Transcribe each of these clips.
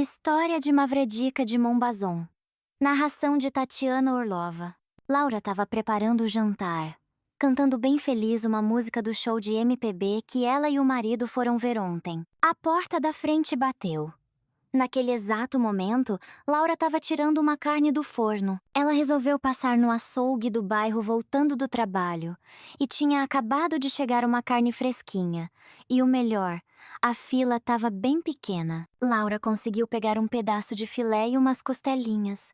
História de Mavredica de Mombazon. Narração de Tatiana Orlova. Laura estava preparando o jantar, cantando bem feliz uma música do show de MPB que ela e o marido foram ver ontem. A porta da frente bateu. Naquele exato momento, Laura estava tirando uma carne do forno. Ela resolveu passar no açougue do bairro voltando do trabalho. E tinha acabado de chegar uma carne fresquinha. E o melhor, a fila estava bem pequena. Laura conseguiu pegar um pedaço de filé e umas costelinhas.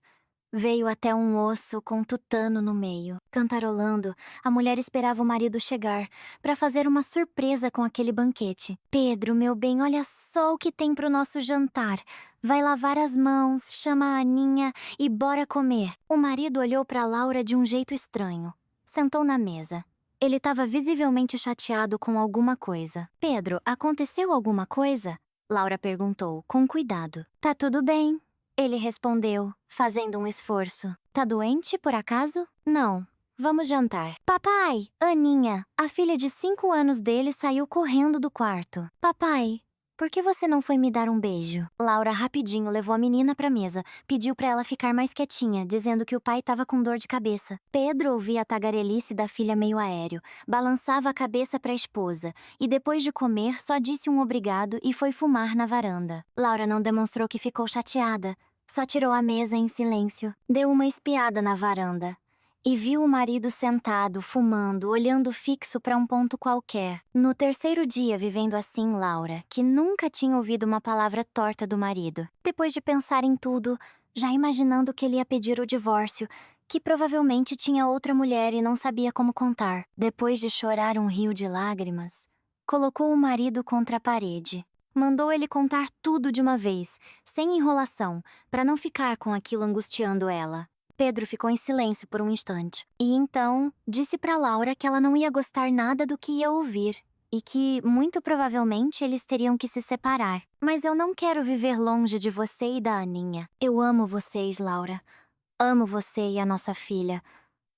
Veio até um osso com tutano no meio. Cantarolando, a mulher esperava o marido chegar para fazer uma surpresa com aquele banquete. Pedro, meu bem, olha só o que tem pro nosso jantar. Vai lavar as mãos, chama a Aninha e bora comer. O marido olhou para Laura de um jeito estranho. Sentou na mesa. Ele estava visivelmente chateado com alguma coisa. Pedro, aconteceu alguma coisa? Laura perguntou, com cuidado. Tá tudo bem. Ele respondeu, fazendo um esforço. Tá doente, por acaso? Não. Vamos jantar. Papai! Aninha, a filha de 5 anos dele, saiu correndo do quarto. Papai, por que você não foi me dar um beijo? Laura rapidinho levou a menina pra mesa, pediu pra ela ficar mais quietinha, dizendo que o pai tava com dor de cabeça. Pedro ouvia a tagarelice da filha meio aéreo, balançava a cabeça pra esposa, e depois de comer só disse um obrigado e foi fumar na varanda. Laura não demonstrou que ficou chateada, só tirou a mesa em silêncio, deu uma espiada na varanda. E viu o marido sentado, fumando, olhando fixo para um ponto qualquer. No terceiro dia vivendo assim, Laura, que nunca tinha ouvido uma palavra torta do marido. Depois de pensar em tudo, já imaginando que ele ia pedir o divórcio, que provavelmente tinha outra mulher e não sabia como contar. Depois de chorar um rio de lágrimas, colocou o marido contra a parede. Mandou ele contar tudo de uma vez, sem enrolação, para não ficar com aquilo angustiando ela. Pedro ficou em silêncio por um instante. E então, disse para Laura que ela não ia gostar nada do que ia ouvir. E que, muito provavelmente, eles teriam que se separar. Mas eu não quero viver longe de você e da Aninha. Eu amo vocês, Laura. Amo você e a nossa filha.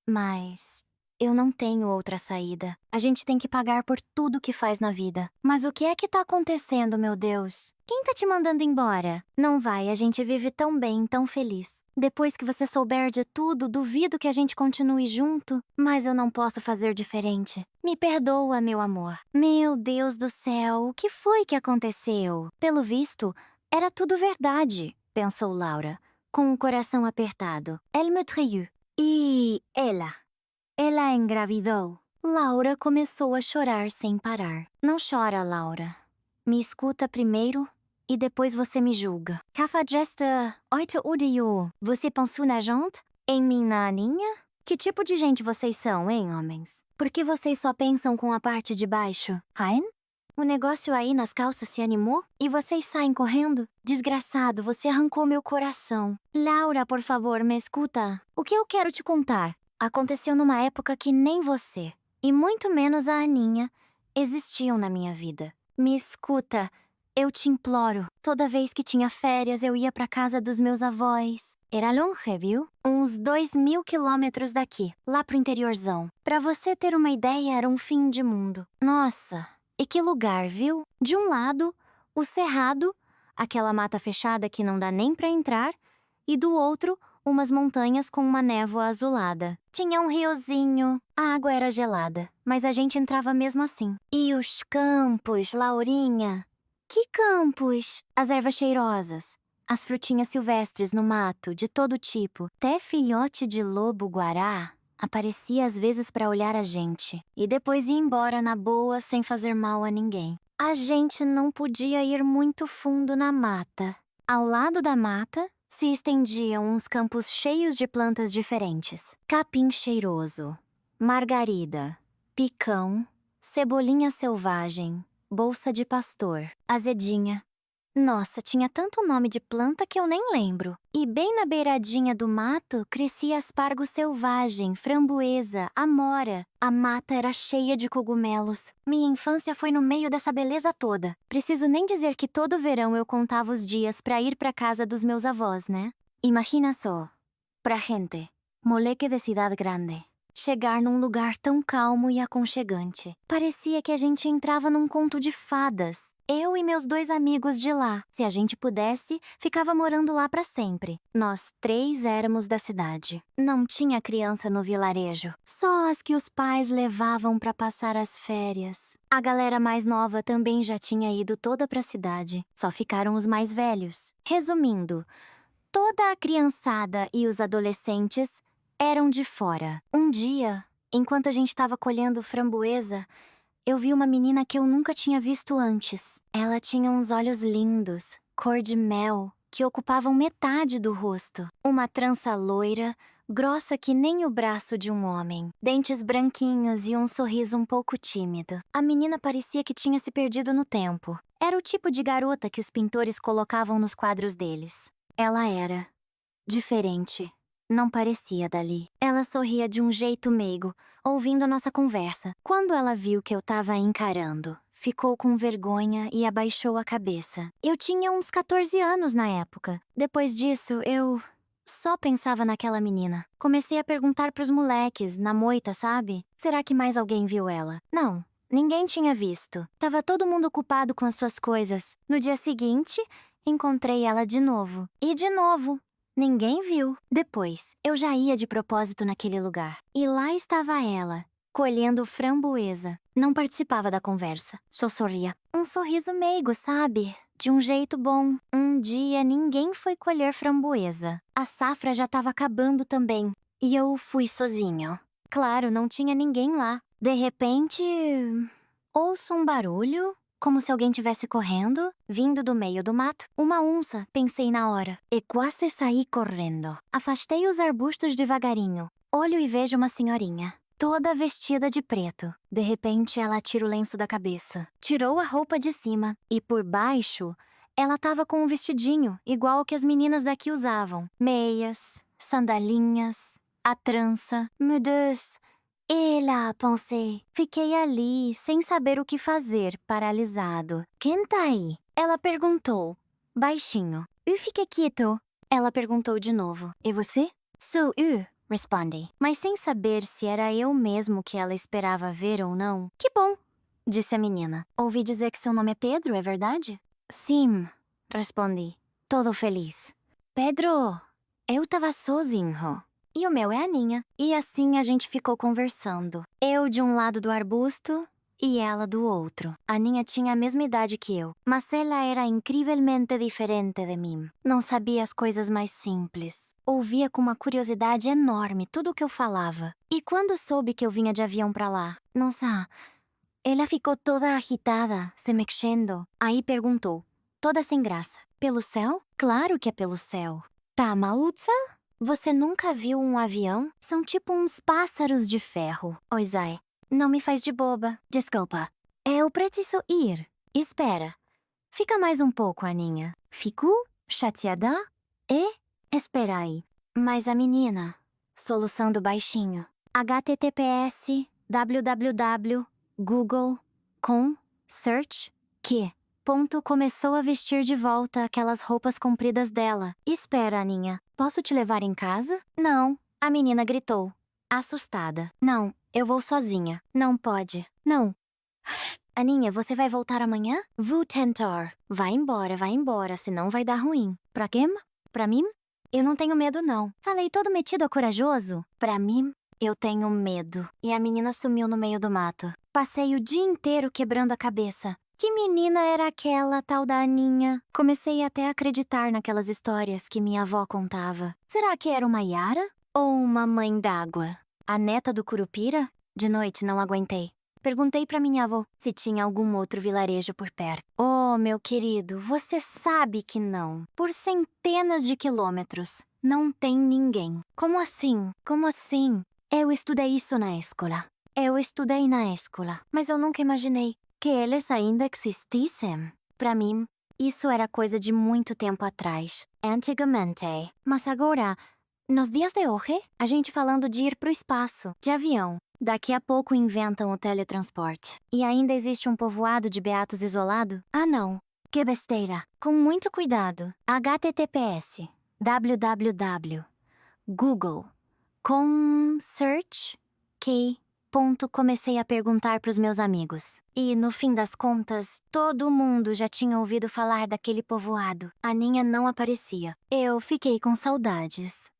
Mas eu não tenho outra saída. A gente tem que pagar por tudo que faz na vida. Mas o que é que tá acontecendo, meu Deus? Quem tá te mandando embora? Não vai, a gente vive tão bem, tão feliz. Depois que você souber de tudo, duvido que a gente continue junto, mas eu não posso fazer diferente. Me perdoa, meu amor. Meu Deus do céu, o que foi que aconteceu? Pelo visto, era tudo verdade, pensou Laura, com o coração apertado. Elle me trahit. E ela engravidou. Laura começou a chorar sem parar. Não chora, Laura. Me escuta primeiro e depois você me julga. Cafajesta, oito odio. Você pensou na gente? Em mim, na Aninha? Que tipo de gente vocês são, hein, homens? Por que vocês só pensam com a parte de baixo? Hein? O negócio aí nas calças se animou? E vocês saem correndo? Desgraçado, você arrancou meu coração. Laura, por favor, me escuta. O que eu quero te contar aconteceu numa época que nem você, e muito menos a Aninha, existiam na minha vida. Me escuta, eu te imploro. Toda vez que tinha férias, eu ia pra casa dos meus avós. Era longe, viu? Uns 2.000 quilômetros daqui, lá pro interiorzão. Pra você ter uma ideia, era um fim de mundo. Nossa, e que lugar, viu? De um lado, o cerrado, aquela mata fechada que não dá nem pra entrar, e do outro, umas montanhas com uma névoa azulada. Tinha um riozinho, a água era gelada, mas a gente entrava mesmo assim. E os campos, Laurinha? Que campos? As ervas cheirosas, as frutinhas silvestres no mato, de todo tipo. Até filhote de lobo-guará aparecia às vezes para olhar a gente, e depois ia embora na boa sem fazer mal a ninguém. A gente não podia ir muito fundo na mata. Ao lado da mata se estendiam uns campos cheios de plantas diferentes. Capim cheiroso, margarida, picão, cebolinha selvagem, bolsa de pastor, azedinha. Nossa, tinha tanto nome de planta que eu nem lembro. E bem na beiradinha do mato crescia aspargo selvagem, framboesa, amora. A mata era cheia de cogumelos. Minha infância foi no meio dessa beleza toda. Preciso nem dizer que todo verão eu contava os dias pra ir pra casa dos meus avós, né? Imagina só, pra gente, moleque de cidade grande, chegar num lugar tão calmo e aconchegante. Parecia que a gente entrava num conto de fadas. Eu e meus 2 amigos de lá. Se a gente pudesse, ficava morando lá pra sempre. Nós 3 éramos da cidade. Não tinha criança no vilarejo. Só as que os pais levavam pra passar as férias. A galera mais nova também já tinha ido toda pra cidade. Só ficaram os mais velhos. Resumindo, toda a criançada e os adolescentes eram de fora. Um dia, enquanto a gente estava colhendo framboesa, eu vi uma menina que eu nunca tinha visto antes. Ela tinha uns olhos lindos, cor de mel, que ocupavam metade do rosto. Uma trança loira, grossa que nem o braço de um homem. Dentes branquinhos e um sorriso um pouco tímido. A menina parecia que tinha se perdido no tempo. Era o tipo de garota que os pintores colocavam nos quadros deles. Ela era diferente. Não parecia dali. Ela sorria de um jeito meigo, ouvindo a nossa conversa. Quando ela viu que eu tava encarando, ficou com vergonha e abaixou a cabeça. Eu tinha uns 14 anos na época. Depois disso, eu só pensava naquela menina. Comecei a perguntar pros moleques, na moita, sabe? Será que mais alguém viu ela? Não, ninguém tinha visto. Tava todo mundo ocupado com as suas coisas. No dia seguinte, encontrei ela de novo. E de novo. Ninguém viu. Depois, eu já ia de propósito naquele lugar. E lá estava ela, colhendo framboesa. Não participava da conversa, só sorria. Um sorriso meigo, sabe? De um jeito bom. Um dia ninguém foi colher framboesa. A safra já estava acabando também. E eu fui sozinho. Claro, não tinha ninguém lá. De repente, ouço um barulho, como se alguém tivesse correndo, vindo do meio do mato. Uma onça, pensei na hora. E quase saí correndo. Afastei os arbustos devagarinho. Olho e vejo uma senhorinha, toda vestida de preto. De repente, ela tira o lenço da cabeça. Tirou a roupa de cima. E por baixo, ela tava com um vestidinho, igual ao que as meninas daqui usavam. Meias, sandalinhas, a trança. Meu Deus! Ela, pensei. Fiquei ali, sem saber o que fazer, paralisado. Quem tá aí? Ela perguntou, baixinho. Eu fiquei quieto. Ela perguntou de novo. E você? Sou eu, respondi. Mas sem saber se era eu mesmo que ela esperava ver ou não. Que bom, disse a menina. Ouvi dizer que seu nome é Pedro, é verdade? Sim, respondi, todo feliz. Pedro, eu tava sozinho. E o meu é a Ninha. E assim a gente ficou conversando. Eu de um lado do arbusto e ela do outro. A Ninha tinha a mesma idade que eu, mas ela era incrivelmente diferente de mim. Não sabia as coisas mais simples. Ouvia com uma curiosidade enorme tudo o que eu falava. E quando soube que eu vinha de avião pra lá, nossa, ela ficou toda agitada, se mexendo. Aí perguntou, toda sem graça, pelo céu? Claro que é pelo céu. Tá maluca? Você nunca viu um avião? São tipo uns pássaros de ferro. Oi, Zai. Não me faz de boba. Desculpa. Eu preciso ir. Espera. Fica mais um pouco, Aninha. Fico? Chateada? E? Espera aí. Mas a menina, soluçando baixinho. https www Google com search que ponto começou a vestir de volta aquelas roupas compridas dela. Espera, Aninha. Posso te levar em casa? Não. A menina gritou, assustada. Não, eu vou sozinha. Não pode. Não. Aninha, você vai voltar amanhã? Vou tentar. Vai embora, senão vai dar ruim. Pra quê? Pra mim? Eu não tenho medo, não. Falei todo metido a corajoso? Pra mim, eu tenho medo. E a menina sumiu no meio do mato. Passei o dia inteiro quebrando a cabeça. Que menina era aquela tal da Aninha? Comecei até a acreditar naquelas histórias que minha avó contava. Será que era uma Yara? Ou uma mãe d'água? A neta do Curupira? De noite não aguentei. Perguntei pra minha avó se tinha algum outro vilarejo por perto. Oh, meu querido, você sabe que não. Por centenas de quilômetros, não tem ninguém. Como assim? Como assim? Eu estudei isso na escola. Eu estudei na escola, mas eu nunca imaginei que eles ainda existissem. Pra mim, isso era coisa de muito tempo atrás, antigamente. Mas agora, nos dias de hoje, a gente falando de ir pro espaço, de avião. Daqui a pouco inventam o teletransporte. E ainda existe um povoado de beatos isolado? Ah, não. Que besteira. Com muito cuidado. https www Google com search que Comecei a perguntar pros meus amigos. E, no fim das contas, todo mundo já tinha ouvido falar daquele povoado. A Aninha não aparecia. Eu fiquei com saudades.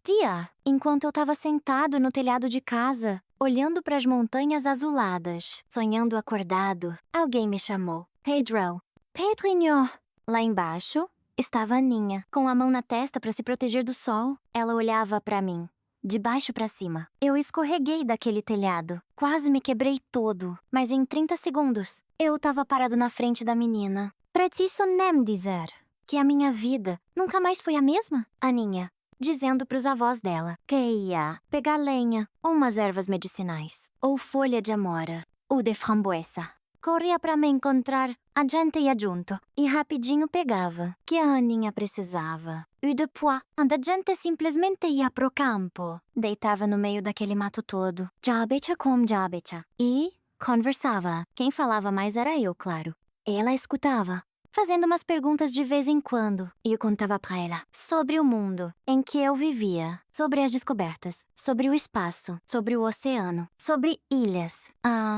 Tia, enquanto eu tava sentado no telhado de casa, olhando pras montanhas azuladas, sonhando acordado, alguém me chamou. Pedro. Pedrinho! Lá embaixo, estava a Aninha, com a mão na testa para se proteger do sol. Ela olhava para mim, de baixo para cima. Eu escorreguei daquele telhado. Quase me quebrei todo. Mas em 30 segundos, eu tava parado na frente da menina. Preciso nem dizer que a minha vida nunca mais foi a mesma, Aninha, dizendo pros avós dela que ia pegar lenha, ou umas ervas medicinais, ou folha de amora, ou de framboesa. Corria para me encontrar, a gente ia junto, e rapidinho pegava, que a Aninha precisava. E depois, a gente simplesmente ia pro campo. Deitava no meio daquele mato todo, jabecha com jabecha, e conversava. Quem falava mais era eu, claro. Ela escutava, fazendo umas perguntas de vez em quando, e eu contava pra ela sobre o mundo em que eu vivia, sobre as descobertas, sobre o espaço, sobre o oceano, sobre ilhas,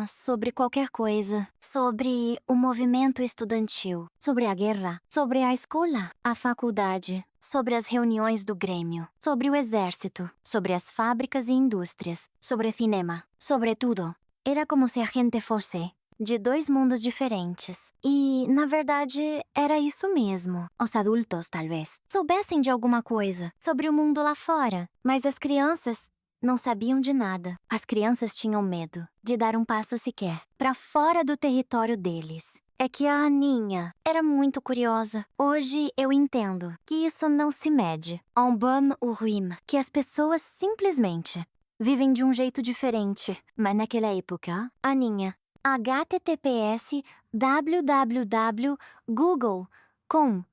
sobre qualquer coisa, sobre o movimento estudantil, sobre a guerra, sobre a escola, a faculdade, sobre as reuniões do Grêmio, sobre o exército, sobre as fábricas e indústrias, sobre cinema, sobre tudo. Era como se a gente fosse de dois mundos diferentes. E, na verdade, era isso mesmo. Os adultos, talvez, soubessem de alguma coisa sobre o mundo lá fora, mas as crianças não sabiam de nada. As crianças tinham medo de dar um passo sequer para fora do território deles. É que a Aninha era muito curiosa. Hoje eu entendo que isso não se mede. En bom ou ruim, que as pessoas simplesmente vivem de um jeito diferente. Mas naquela época, Aninha, https www Google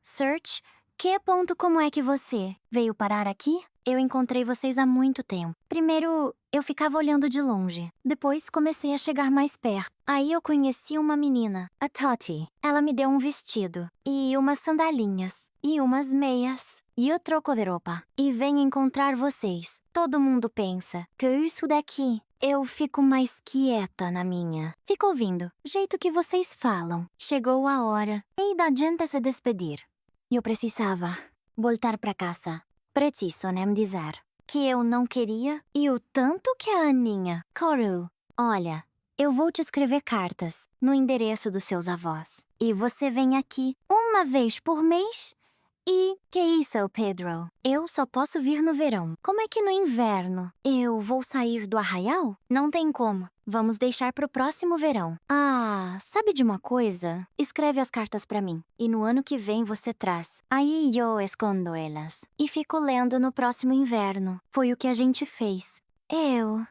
search como é que você veio parar aqui? Eu encontrei vocês há muito tempo. Primeiro, eu ficava olhando de longe. Depois, comecei a chegar mais perto. Aí eu conheci uma menina, a Tati. Ela me deu um vestido, e umas sandalinhas, e umas meias, e o troco de roupa. E venho encontrar vocês. Todo mundo pensa que isso daqui eu fico mais quieta na minha. Fico ouvindo, jeito que vocês falam. Chegou a hora. E da gente se despedir. Eu precisava voltar pra casa. Preciso nem dizer que eu não queria e o tanto que a Aninha correu. Olha, eu vou te escrever cartas no endereço dos seus avós. E você vem aqui uma vez por mês. E que isso, Pedro? Eu só posso vir no verão. Como é que no inverno eu vou sair do arraial? Não tem como. Vamos deixar pro próximo verão. Sabe de uma coisa? Escreve as cartas pra mim. E no ano que vem você traz. Aí eu escondo elas. E fico lendo no próximo inverno. Foi o que a gente fez. Eu,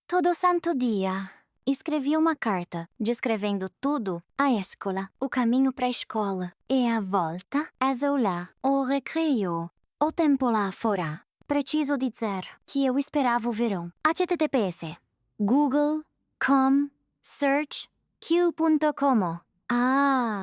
todo santo dia, escrevi uma carta, descrevendo tudo, a escola, o caminho para a escola, e a volta, as aulas, o recreio, o tempo lá fora. Preciso dizer que eu esperava o verão. https google.com search q.com.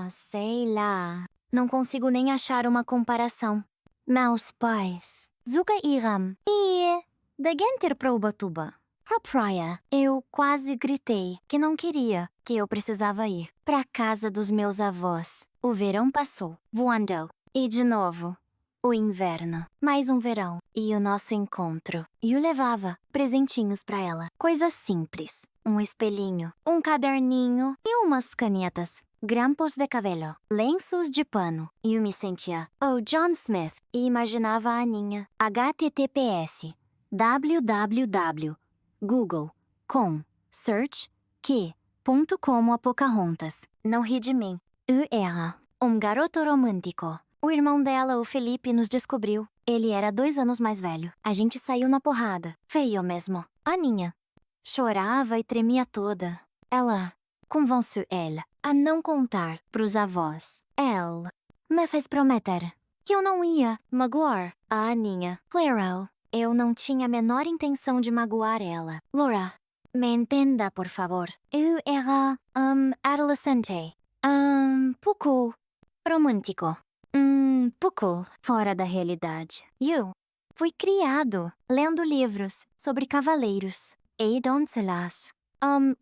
Sei lá. Não consigo nem achar uma comparação. Meus pais, Zuka Iram e de Genter para Ubatuba. A praia. Eu quase gritei que não queria, que eu precisava ir pra casa dos meus avós. O verão passou, voando. E de novo, o inverno. Mais um verão. E o nosso encontro. E eu levava presentinhos pra ela. Coisas simples. Um espelhinho, um caderninho e umas canetas. Grampos de cabelo, lenços de pano. E eu me sentia o John Smith e imaginava a Aninha. https www Google.com search que.com a Pocahontas. Não ri de mim. Eu era um garoto romântico. O irmão dela, o Felipe, nos descobriu. Ele era 2 anos mais velho. A gente saiu na porrada. Feio mesmo. Aninha chorava e tremia toda. Ela convenceu ele a não contar pros avós. Ele me fez prometer que eu não ia magoar a Aninha. Claro, eu não tinha a menor intenção de magoar ela. Laura, me entenda, por favor. Eu era, adolescente. Pouco romântico. Pouco fora da realidade. Eu fui criado lendo livros sobre cavaleiros. e doncelas.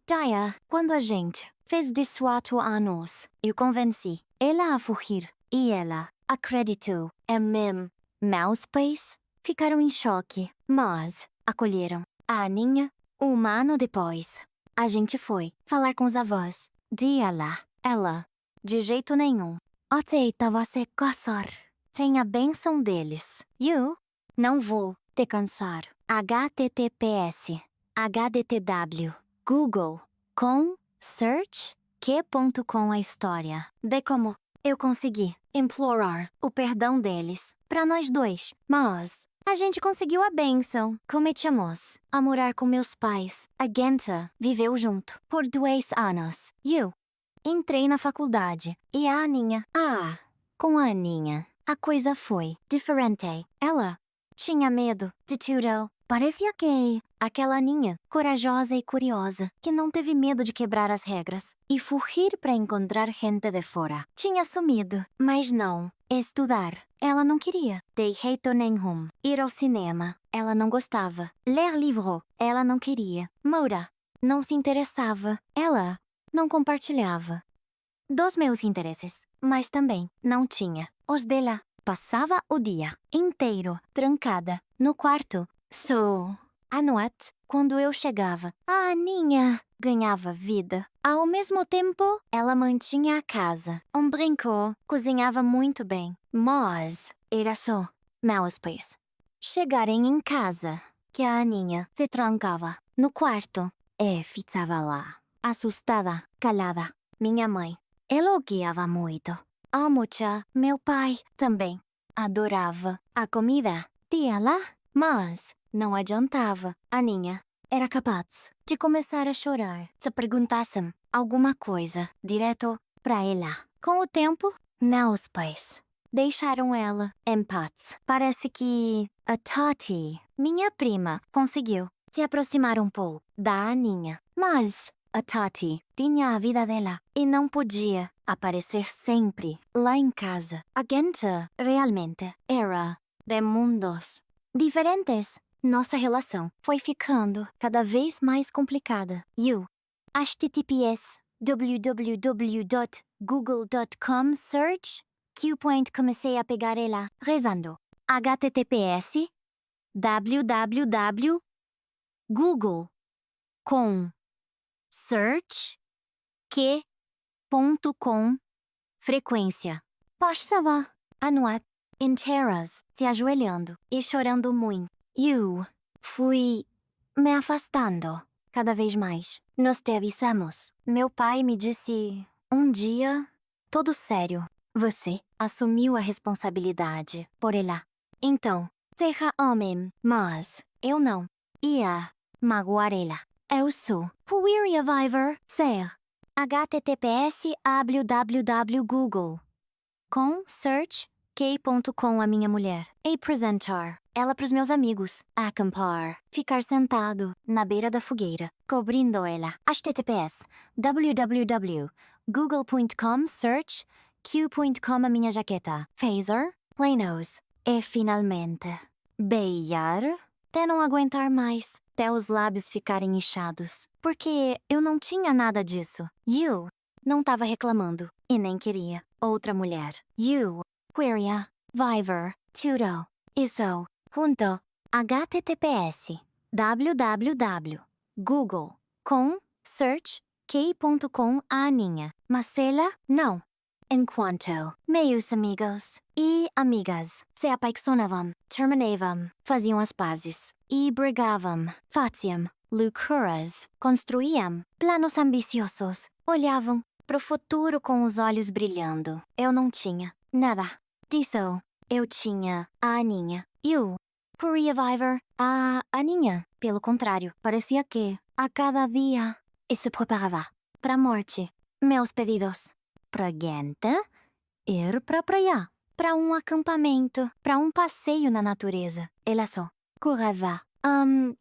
Taya, quando a gente fez 18 anos, eu convenci ela a fugir. E ela acreditou. É mesmo. Mousepais ficaram em choque, mas acolheram. A Aninha, um ano depois, a gente foi falar com os avós. Dia lá, ela, de jeito nenhum, aceita você casar. Tem a benção deles. Eu não vou te cansar. HTTPS, HDTW, Google, com, search, que.com a história de como eu consegui implorar o perdão deles pra nós dois. Mas a gente conseguiu a bênção. Começamos a morar com meus pais. A Genta viveu junto por 2 anos. Eu entrei na faculdade. E a Aninha? Com a Aninha, a coisa foi diferente. Ela tinha medo de tudo. Parecia que aquela Aninha, corajosa e curiosa, que não teve medo de quebrar as regras e fugir para encontrar gente de fora. Tinha sumido, mas não. Estudar, ela não queria. De jeito nenhum. Ir ao cinema, ela não gostava. Ler livro, ela não queria. Moura, não se interessava. Ela não compartilhava dos meus interesses, mas também não tinha os dela. Passava o dia inteiro trancada no quarto. À noite, quando eu chegava, a Aninha ganhava vida. Ao mesmo tempo, ela mantinha a casa. Brincou, cozinhava muito bem, mas era só Mousepais chegarem em casa que a Aninha se trancava no quarto e ficava lá, assustada, calada. Minha mãe elogiava muito. A Mucha, meu pai, também adorava a comida. Tinha lá, mas não adiantava. Aninha era capaz de começar a chorar se perguntassem alguma coisa direto para ela. Com o tempo, meus pais deixaram ela em paz. Parece que a Tati, minha prima, conseguiu se aproximar um pouco da Aninha. Mas a Tati tinha a vida dela e não podia aparecer sempre lá em casa. A Genta realmente era de mundos diferentes. Nossa relação foi ficando cada vez mais complicada. Eu, https www.google.com search Q-Point comecei a pegar ela rezando. HTTPS www Google com search que.com frequência. Passava a noite inteiras se ajoelhando e chorando muito. Eu fui me afastando cada vez mais. Nos te avisamos. Meu pai me disse um dia, todo sério, você assumiu a responsabilidade por ela. Então, seja homem, mas eu não ia magoar ela. Eu sou Queer Viver ser https www com search k.com a minha mulher. Apresentar ela pros meus amigos. Acampar. Ficar sentado na beira da fogueira, cobrindo ela. https www.google.com search q.com a minha jaqueta. Phaser. Planos. E finalmente, beijar. Até não aguentar mais. Até os lábios ficarem inchados. Porque eu não tinha nada disso. Eu não tava reclamando. E nem queria outra mulher. You, Queria, Viver, Tudo. Isso, junto. https www. Com, search, k.com a Aninha. Mas ela, não. Enquanto meus amigos e amigas se apaixonavam, terminavam, faziam as pazes e brigavam, faziam loucuras, construíam planos ambiciosos, olhavam pro futuro com os olhos brilhando. Eu não tinha nada disso. Eu tinha a Aninha. Eu, Queria Viver, a Aninha. Pelo contrário, parecia que, a cada dia, se preparava pra morte. Meus pedidos. Pra Genta, ir pra praia, pra um acampamento, pra um passeio na natureza. Ela só correva.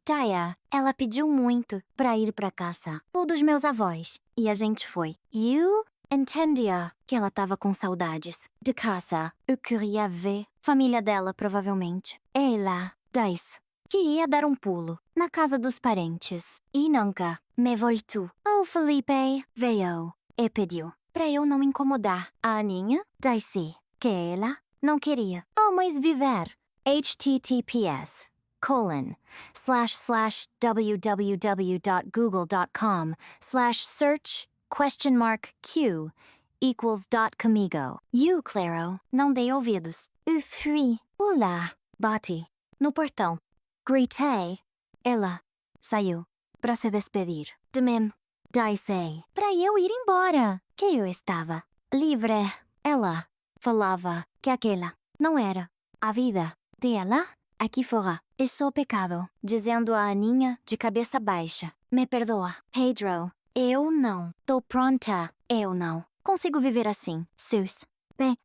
Taya, ela pediu muito pra ir pra casa. Um dos meus avós. E a gente foi. Eu entendia que ela tava com saudades de casa. Eu queria ver família dela, provavelmente. Ela, 10 que ia dar um pulo na casa dos parentes. E nunca me voltou. O Felipe veio e pediu pra eu não incomodar a Aninha, disse que ela não queria. Oh, mas viver. https://www.google.com/search?q equals .comigo. You, Claro, não dei ouvidos. Eu fui. Olá. Bati no portão. Gritei. Ela saiu pra se despedir de mim. Disse pra eu ir embora, que eu estava livre. Ela falava que aquela não era a vida dela aqui fora. É só pecado, dizendo a Aninha de cabeça baixa. Me perdoa, Pedro. Eu não tô pronta. Eu não consigo viver assim. Seus pés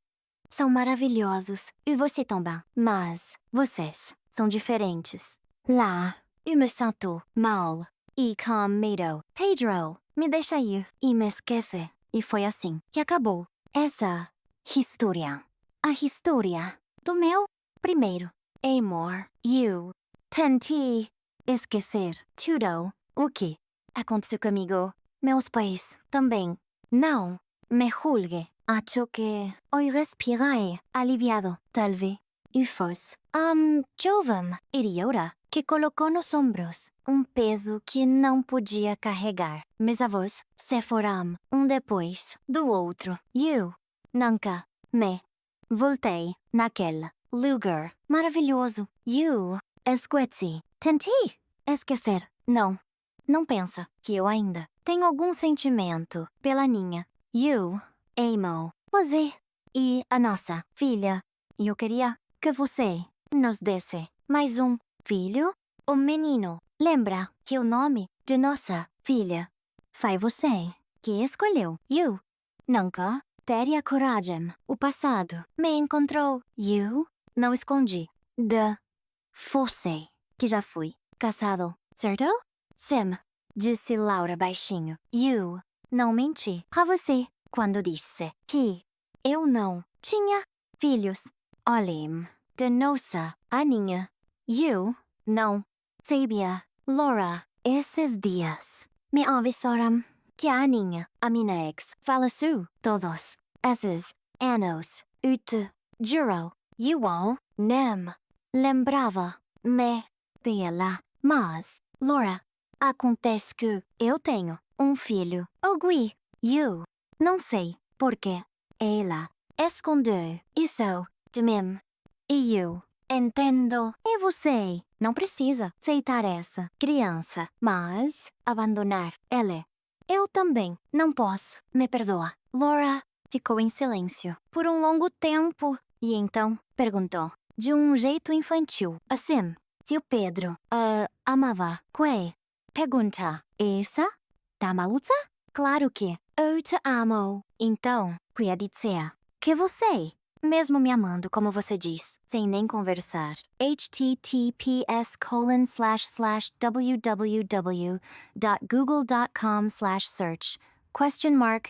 são maravilhosos e você também. Mas vocês são diferentes. Lá, eu me sinto mal e com medo. Pedro, me deixa ir e me esquece. E foi assim que acabou essa história. A história do meu primeiro amor. Eu tentei esquecer tudo o que aconteceu comigo. Meus pais também. Não me julgue. Acho que hoje respirei aliviado. Talvez eu fosse jovem idiota que colocou nos ombros peso que não podia carregar. Meus avós se foram depois do outro. Eu nunca me voltei naquele lugar maravilhoso. Eu esqueci. Tentei esquecer. Não pensa que eu ainda tenho algum sentimento pela Ninha. Eu amo você e a nossa filha. Eu queria que você nos desse mais filho ou menino. Lembra que o nome de nossa filha foi você que escolheu. Eu nunca teria coragem. O passado me encontrou. Eu não escondi de você que já fui casado, certo? Sim, disse Laura baixinho. Eu não menti pra você quando disse que eu não tinha filhos. Olhem de nossa Aninha. Eu não sabia. Laura, esses dias me avisaram que a Aninha, a minha ex, faleceu todos esses anos. Eu te juro, eu nem lembrava-me dela. Mas, Laura, acontece que eu tenho filho. Gui, eu não sei porque ela escondeu isso de mim. E eu entendo. E você não precisa aceitar essa criança, mas abandonar ela. Eu também não posso. Me perdoa. Laura ficou em silêncio por longo tempo e então perguntou, de jeito infantil, assim, se o Pedro amava. Que? Pergunta. Essa? Tá maluca? Claro que eu te amo. Então, queria dizer que você, mesmo me amando como você diz, sem nem conversar, https://www.google.com/search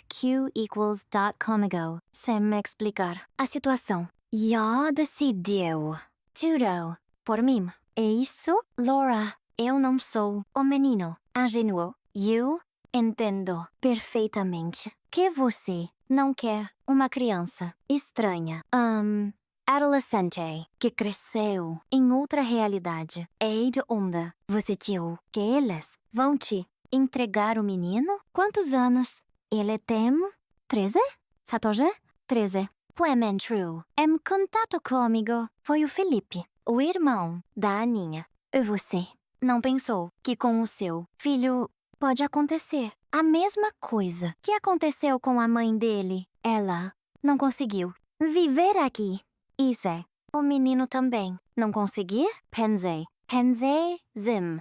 q equals .comigo, sem me explicar a situação. Já decidiu tudo por mim. É isso, Laura? Eu não sou o menino ingênuo. Eu entendo perfeitamente que você não quer uma criança estranha, adolescente, que cresceu em outra realidade. É de onde você tirou que eles vão te entregar o menino? Quantos anos? Ele tem 13? 14? 13. Poemen true. Em contato comigo foi o Felipe, o irmão da Aninha. E você não pensou que com o seu filho pode acontecer a mesma coisa que aconteceu com a mãe dele? Ela não conseguiu viver aqui. Isso é, o menino também não conseguir? Pensei, Zim.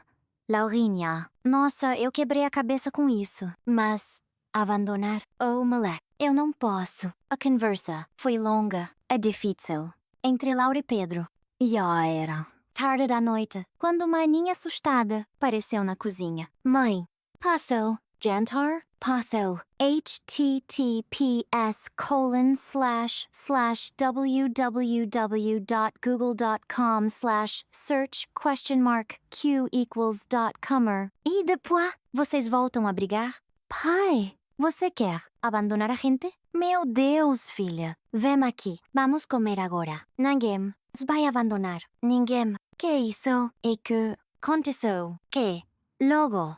Laurinha. Nossa, eu quebrei a cabeça com isso. Mas abandonar o moleque, eu não posso. A conversa foi longa, difícil, entre Laura e Pedro. Já era tarde da noite, quando uma Aninha assustada apareceu na cozinha. Mãe, passou jantar? Passo https://www.google.com/search?q=comer. E depois, vocês voltam a brigar? Pai, você quer abandonar a gente? Meu Deus, filha. Vem aqui. Vamos comer agora. Ninguém vai abandonar. Ninguém. Que isso? E que aconteceu? Que? Logo,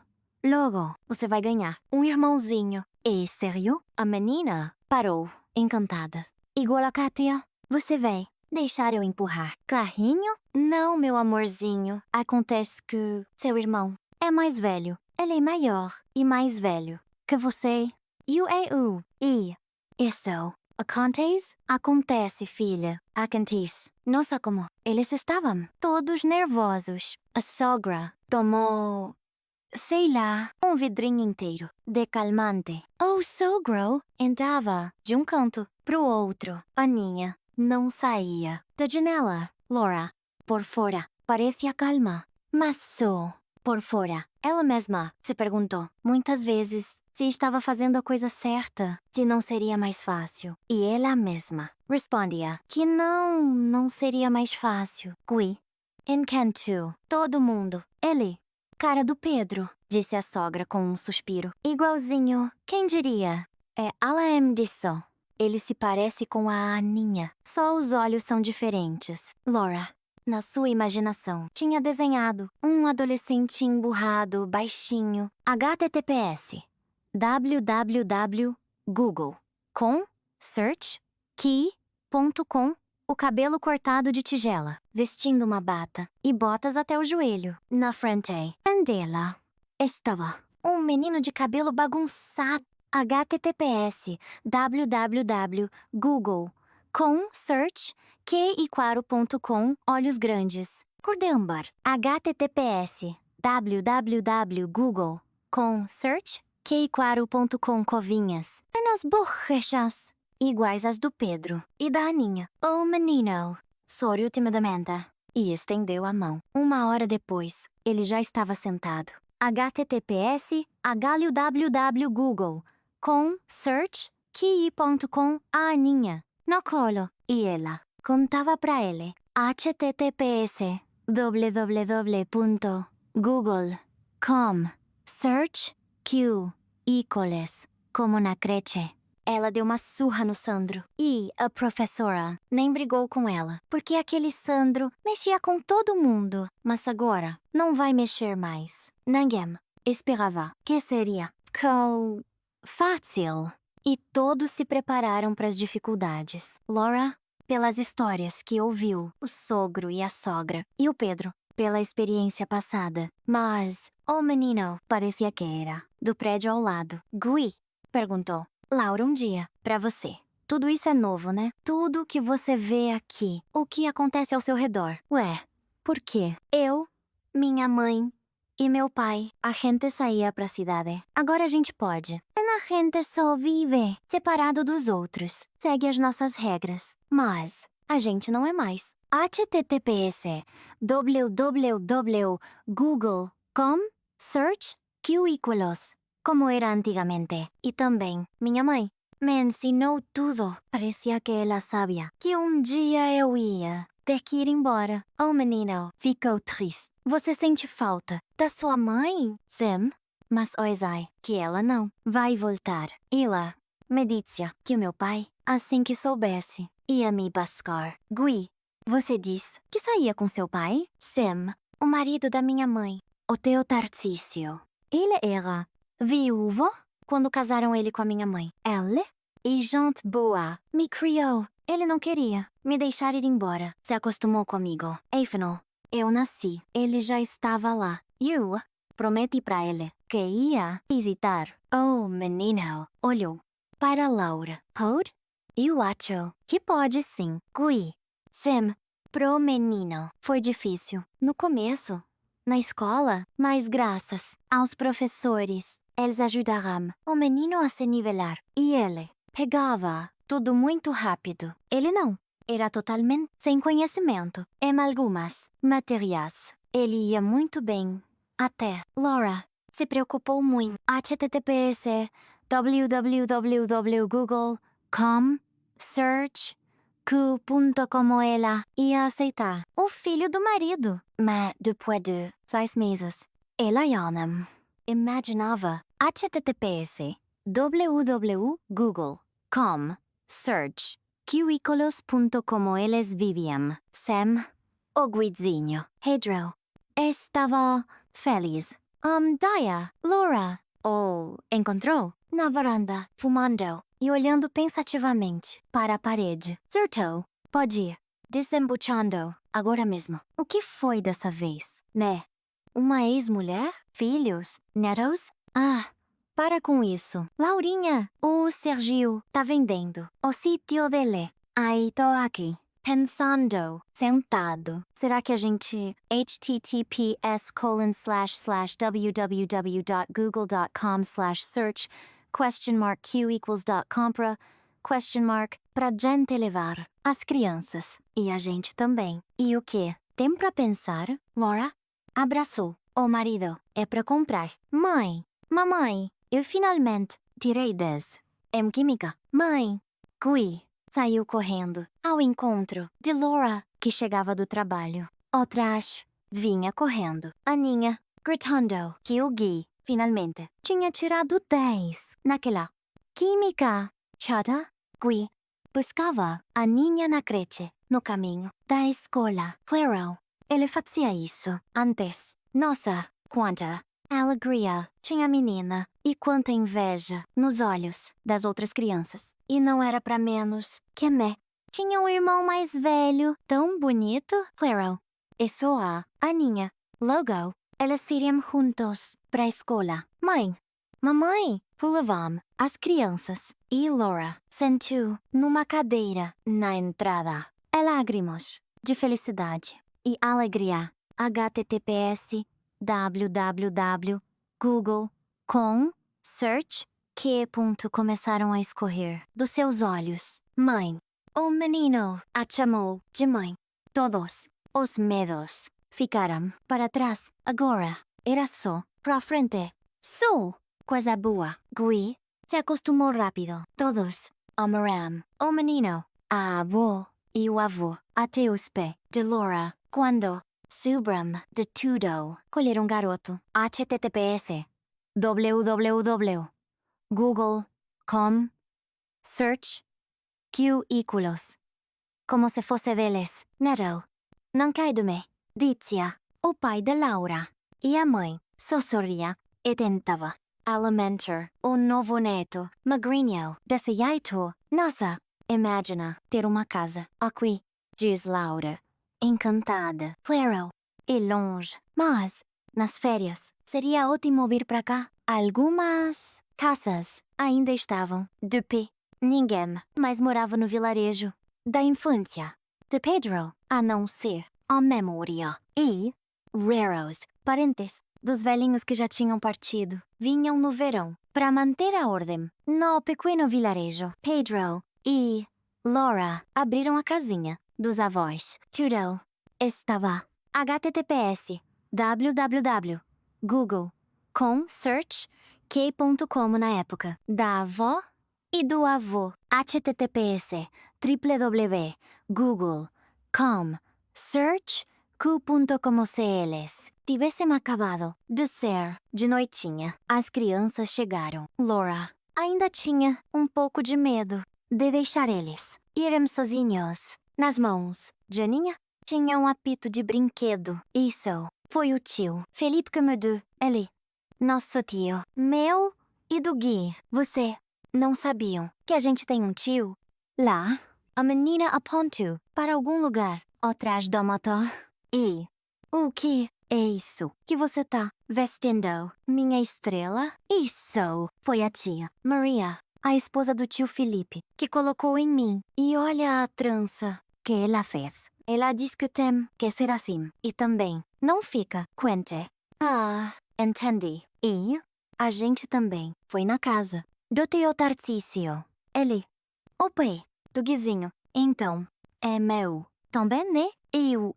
você vai ganhar um irmãozinho. É sério? A menina parou, encantada. Igual a Kátia. Você vai deixar eu empurrar carrinho? Não, meu amorzinho. Acontece que seu irmão é mais velho. Ele é maior e mais velho que você. E isso acontece? Acontece, filha. Acontece. Nossa, como eles estavam todos nervosos. A sogra tomou, sei lá, um vidrinho inteiro de calmante. O sogro andava de um canto pro outro. Aninha não saía da janela. Laura, por fora, parecia calma, mas só por fora. Ela mesma se perguntou muitas vezes se estava fazendo a coisa certa, se não seria mais fácil. E ela mesma respondia que não seria mais fácil. Gui, encantou todo mundo. Ele, cara do Pedro, disse a sogra com um suspiro. Igualzinho, quem diria? É Alain disso. Ele se parece com a Aninha, só os olhos são diferentes. Laura, na sua imaginação, tinha desenhado um adolescente emburrado, baixinho. https www.google.com/search-key.com. O cabelo cortado de tigela, vestindo uma bata e botas até o joelho. Na frente dela estava um menino de cabelo bagunçado. https www.google.com/search-keyquaro.com. Olhos grandes, cor de âmbar. https www.google.com/search-keyquaro.com. Covinhas nas borrachas iguais às do Pedro e da Aninha. O menino sorriu timidamente e estendeu a mão. Uma hora depois, ele já estava sentado. https www.google.com/search-key.com. A Aninha no colo e ela contava pra ele. https www.google.com/search-q como na creche. Ela deu uma surra no Sandro. E a professora nem brigou com ela, porque aquele Sandro mexia com todo mundo. Mas agora não vai mexer mais. Ninguém esperava que seria fácil. E todos se prepararam para as dificuldades. Laura, pelas histórias que ouviu, o sogro e a sogra, e o Pedro, pela experiência passada. Mas o menino parecia que era do prédio ao lado. Gui perguntou. Laura, um dia, pra você. Tudo isso é novo, né? Tudo que você vê aqui, o que acontece ao seu redor. Ué, por quê? Eu, minha mãe e meu pai, a gente saía pra cidade. Agora a gente pode. A gente só vive separado dos outros. Segue as nossas regras. Mas a gente não é mais. https www.google.com/search-q como era antigamente. E também, minha mãe me ensinou tudo. Parecia que ela sabia que um dia eu ia ter que ir embora. O menino ficou triste. Você sente falta da sua mãe? Sim, mas oisai que ela não vai voltar. Ela me disse que o meu pai, assim que soubesse, ia me buscar. Gui, você disse que saía com seu pai? Sim, o marido da minha mãe, o teu Tarcísio. Ele era viúvo quando casaram ele com a minha mãe. Ele? E gente boa, me criou. Ele não queria me deixar ir embora. Se acostumou comigo. Afinal, eu nasci. Ele já estava lá. Eu prometi pra ele que ia visitar. O menino olhou para Laura. Pode? Eu acho que pode sim. Gui. Sim, pro menino foi difícil. No começo, na escola, mas graças aos professores, eles ajudaram o menino a se nivelar. E ele pegava tudo muito rápido. Ele não. Era totalmente sem conhecimento em algumas matérias. Ele ia muito bem. Até Laura se preocupou muito. https www.google.com search como ela ia aceitar. O filho do marido. Mas depois de 6 meses, ela já não imaginava. https www.google.com search como eles viviam. Sam, o guizinho, Pedro, estava feliz. Daya, Laura, o encontrou na varanda, fumando e olhando pensativamente para a parede. Certo, pode ir. Desembuchando, agora mesmo. O que foi dessa vez, né? Uma ex-mulher? Filhos? Netos? Ah, para com isso. Laurinha, o Sergio tá vendendo o sítio dele. Aí tô aqui, pensando, sentado. Será que a gente https://www.google.com/search Q equals .compra pra gente levar as crianças e a gente também. E o que? Tem pra pensar, Laura? Abraçou o marido. É pra comprar. Mãe, mamãe, eu finalmente tirei 10 em química. Mãe, Gui saiu correndo ao encontro de Laura, que chegava do trabalho. O trash vinha correndo. Aninha, gritando que o Gui, finalmente, tinha tirado 10 naquela química. Chata, Gui buscava a Ninha na creche, no caminho da escola. Claro, ele fazia isso antes. Nossa, quanta alegria tinha a menina e quanta inveja nos olhos das outras crianças. E não era pra menos que me tinha um irmão mais velho, tão bonito. Claro, e só a Aninha. Logo, eles iriam juntos pra escola. Mãe, mamãe, pulavam as crianças e Laura sentou numa cadeira na entrada. E lágrimas de felicidade e alegria. https www.google.com search começaram a escorrer dos seus olhos. Mãe, o menino a chamou de mãe. Todos os medos ficaram para trás. Agora era só pra frente. Só coisa boa. Gui se acostumou rápido. Todos amaram o menino, a avó e o avô, até os pés de Laura. Quando subram de tudo, colheram garoto. https www.google.com search Q equals como se fosse deles. Neto, não cai de me. Dizia o pai de Laura. E a mãe só sorria e tentava alimentar o novo neto magrinho desse jeito. Nossa, imagina ter uma casa aqui, diz Laura, encantada. Claro, e longe, mas nas férias seria ótimo vir pra cá. Algumas casas ainda estavam de pé. Ninguém mais morava no vilarejo da infância de Pedro, a não ser a memória. E raros parentes dos velhinhos que já tinham partido vinham no verão para manter a ordem no pequeno vilarejo. Pedro e Laura abriram a casinha dos avós. Tudo estava https www.google.com search como na época da avó e do avô. https www.google.com search como se eles tivessem acabado de ser de noitinha. As crianças chegaram. Laura ainda tinha um pouco de medo de deixar eles irem sozinhos. Nas mãos de Aninha tinha um apito de brinquedo. Isso foi o tio Felipe que me deu. Ele, nosso tio, meu e do Gui. Você não sabiam que a gente tem um tio? Lá, a menina apontou para algum lugar atrás da mata. E o que é isso que você tá vestindo, minha estrela? Isso foi a tia Maria, a esposa do tio Felipe, que colocou em mim. E olha a trança que ela fez. Ela diz que tem que ser assim. E também não fica quente. Ah, entendi. E a gente também foi na casa do tio Tarcísio. Ele, o pai do Guizinho. Então, é meu também, né? Eu.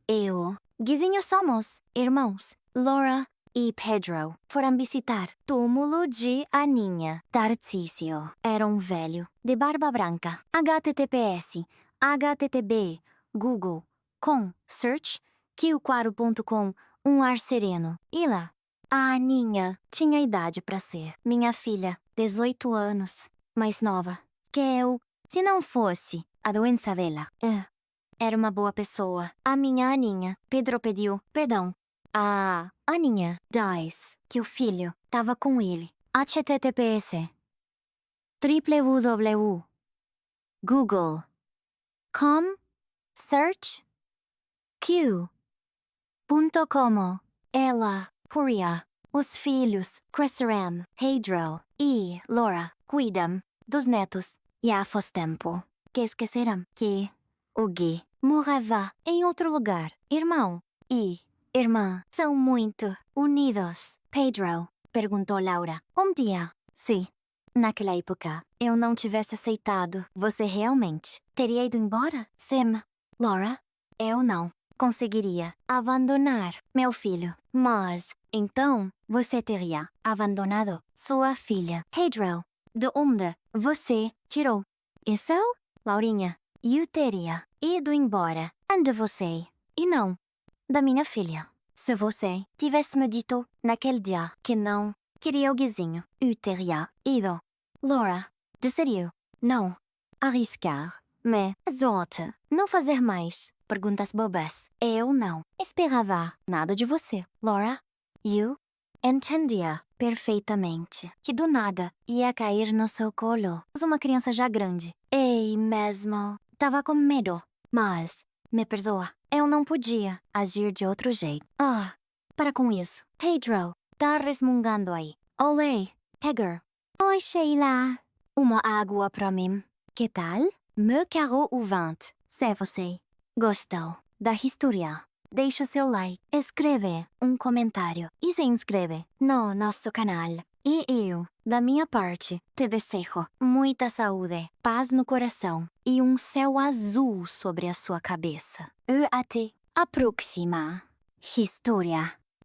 Guizinho somos irmãos. Laura e Pedro foram visitar túmulo de Aninha. Tarcísio era um velho de barba branca. https http Google com search q4.com ar sereno. E lá, a Aninha tinha idade para ser minha filha, 18 anos, mais nova que eu, se não fosse a doença dela. Era uma boa pessoa. A minha Aninha. Pedro pediu perdão. A Aninha diz que o filho tava com ele. https www.google.com search q.com. Ela curia os filhos Chrisram, Pedro e Laura cuidam dos netos e há faz tempo que esqueceram que o Gui morava em outro lugar. Irmão e irmã são muito unidos. Pedro perguntou Laura. Dia, se naquela época eu não tivesse aceitado, você realmente teria ido embora? Sim, Laura, eu não conseguiria abandonar meu filho. Mas então você teria abandonado sua filha. Pedro, de onde você tirou isso? Laurinha, eu teria ido embora de você e não da minha filha. Se você tivesse me dito naquele dia que não queria o Guizinho, eu teria ido. Laura, decidiu não arriscar, mas outra, não fazer mais perguntas bobas. Eu não esperava nada de você, Laura. Eu entendia perfeitamente que do nada ia cair no seu colo. Mas uma criança já grande. E mesmo tava com medo. Mas, me perdoa, eu não podia agir de outro jeito. Para com isso. Pedro, tá resmungando aí. Olê, Pegar. Oi, Sheila. Uma água pra mim. Que tal? Me caro o vento. Se você gostou da história, deixa seu like, escreve um comentário e se inscreve no nosso canal. E eu, da minha parte, te desejo muita saúde, paz no coração e um céu azul sobre a sua cabeça. E até a próxima história.